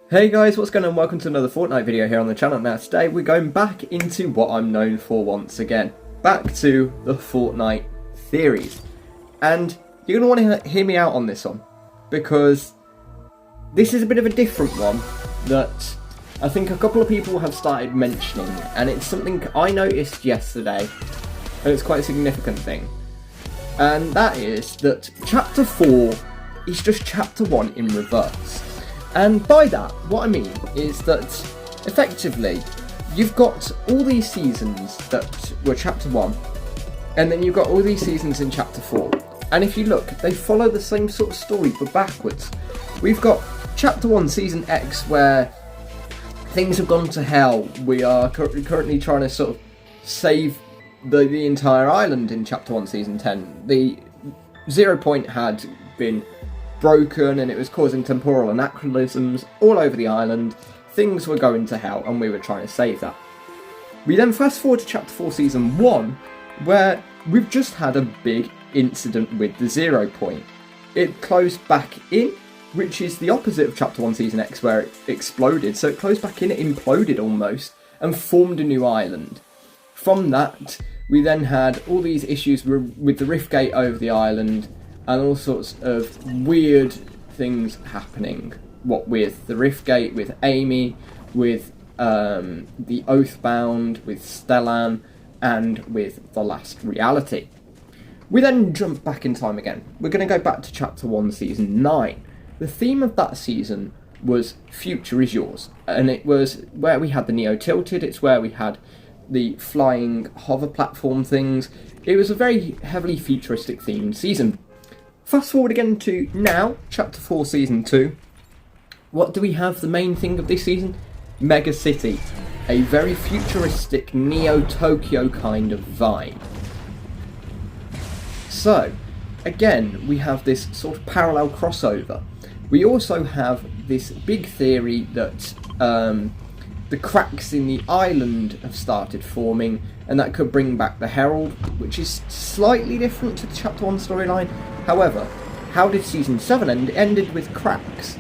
Hey guys, what's going on? Welcome to another Fortnite video here on the channel. Now today we're going back into what I'm known for once again. Back to the Fortnite theories. And you're going to want to hear me out on this one, because this is a bit of a different one that I think a couple of people have started mentioning, and it's something I noticed yesterday, and it's quite a significant thing. And that is that Chapter 4 is just Chapter 1 in reverse. And by that, what I mean is that, effectively, you've got all these seasons that were Chapter 1, and then you've got all these seasons in Chapter 4. And if you look, they follow the same sort of story, but backwards. We've got Chapter 1, Season X, where things have gone to hell. We are currently trying to sort of save the entire island in Chapter 1, Season 10. The 0 point had been broken and it was causing temporal anachronisms all over the island. Things were going to hell and we were trying to save that. We then fast forward to Chapter 4 Season 1, where we've just had a big incident with the 0 point. It closed back in, which is the opposite of Chapter 1 Season X, where it exploded. So it closed back in, it imploded almost, and formed a new island. From that, we then had all these issues with the rift gate over the island, and all sorts of weird things happening. What with the rift gate, with Amy, with the Oathbound, with Stellan, and with the Last Reality. We then jump back in time again. We're going to go back to Chapter 1 Season 9. The theme of that season was Future is Yours, and it was where we had the Neo Tilted, it's where we had the flying hover platform things. It was a very heavily futuristic themed season. Fast forward again to now, Chapter 4 Season 2. What do we have the main thing of this season? Mega City. A very futuristic Neo-Tokyo kind of vibe. So, again, we have this sort of parallel crossover. We also have this big theory that the cracks in the island have started forming, and that could bring back the Herald, which is slightly different to the Chapter 1 storyline. However, how did Season 7 end? It ended with cracks.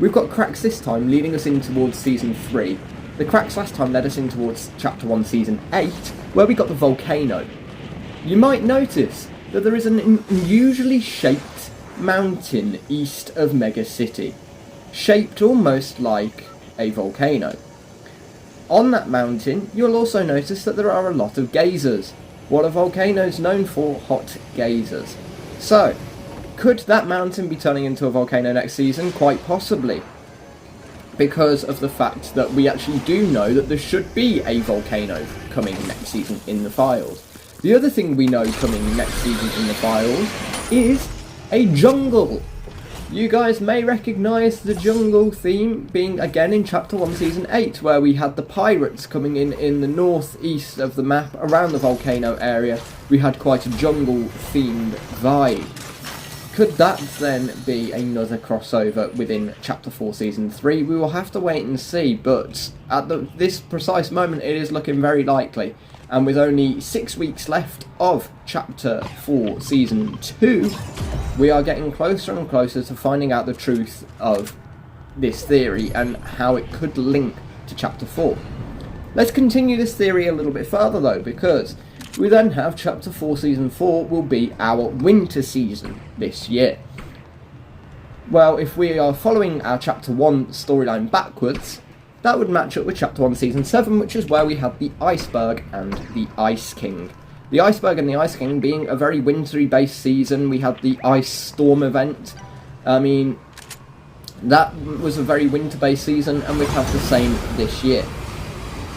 We've got cracks this time, leading us in towards Season 3. The cracks last time led us in towards Chapter 1 Season 8, where we got the Volcano. You might notice that there is an unusually shaped mountain east of Mega City, shaped almost like a volcano. On that mountain, you'll also notice that there are a lot of geysers. What are volcanoes known for? Hot geysers. So, could that mountain be turning into a volcano next season? Quite possibly. Because of the fact that we actually do know that there should be a volcano coming next season in the files. The other thing we know coming next season in the files is a jungle. You guys may recognise the jungle theme being again in Chapter 1 Season 8, where we had the pirates coming in the northeast of the map around the volcano area. We had quite a jungle themed vibe. Could that then be another crossover within Chapter 4 Season 3? We will have to wait and see, but at this precise moment it is looking very likely. And with only 6 weeks left of Chapter 4 Season 2, we are getting closer and closer to finding out the truth of this theory and how it could link to Chapter 4. Let's continue this theory a little bit further though, because we then have Chapter 4 Season 4 will be our winter season this year. Well, if we are following our Chapter 1 storyline backwards, that would match up with Chapter 1 Season 7, which is where we have the Iceberg and the Ice King. The Iceberg and the Ice King being a very wintry based season. We had the Ice Storm event. I mean, that was a very winter based season, and we'd have the same this year.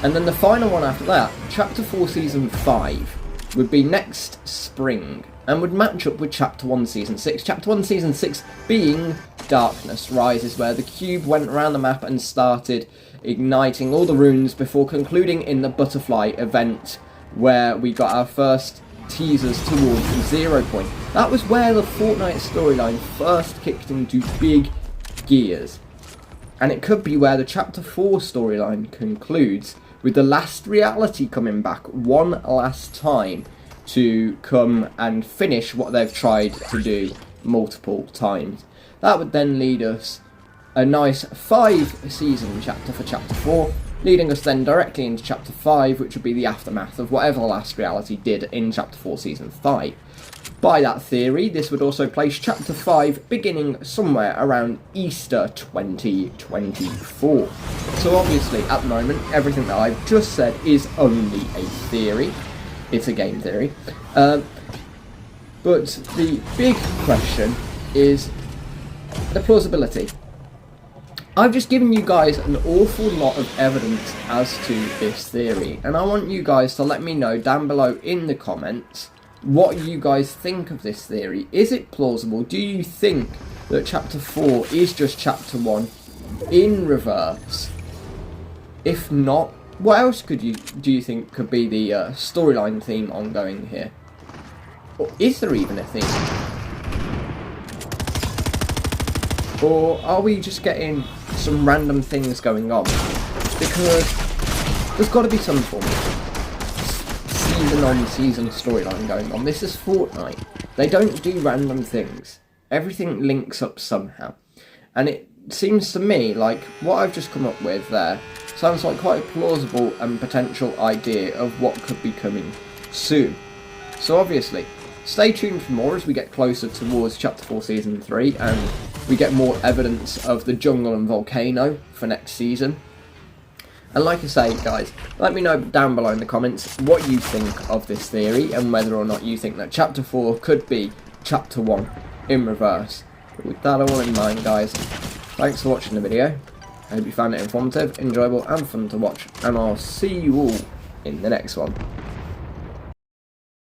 And then the final one after that, Chapter 4 Season 5, would be next spring, and would match up with Chapter 1 Season 6. Chapter 1 Season 6 being Darkness Rises, where the cube went around the map and started igniting all the runes before concluding in the Butterfly event, where we got our first teasers towards the 0 point. That was where the Fortnite storyline first kicked into big gears. And it could be where the Chapter 4 storyline concludes, with the Last Reality coming back one last time to come and finish what they've tried to do multiple times. That would then lead us a nice 5-season chapter for Chapter 4, leading us then directly into Chapter 5, which would be the aftermath of whatever the last reality did in Chapter 4 Season 5. By that theory, this would also place Chapter 5 beginning somewhere around Easter 2024. So obviously, at the moment, everything that I've just said is only a theory. It's a game theory. But the big question is the plausibility. I've just given you guys an awful lot of evidence as to this theory, and I want you guys to let me know down below in the comments what you guys think of this theory. Is it plausible? Do you think that Chapter 4 is just Chapter 1 in reverse? If not, what else do you think could be the storyline theme ongoing here? Or is there even a theme? Or are we just getting some random things going on? Because there's got to be some form of season-on-season storyline going on. This is Fortnite. They don't do random things. Everything links up somehow. And it seems to me like what I've just come up with there sounds like quite a plausible and potential idea of what could be coming soon. So obviously, stay tuned for more as we get closer towards Chapter 4 Season 3 and we get more evidence of the jungle and volcano for next season. And like I say, guys, let me know down below in the comments what you think of this theory and whether or not you think that Chapter 4 could be Chapter 1 in reverse. But with that all in mind, guys, thanks for watching the video. I hope you found it informative, enjoyable and fun to watch, and I'll see you all in the next one.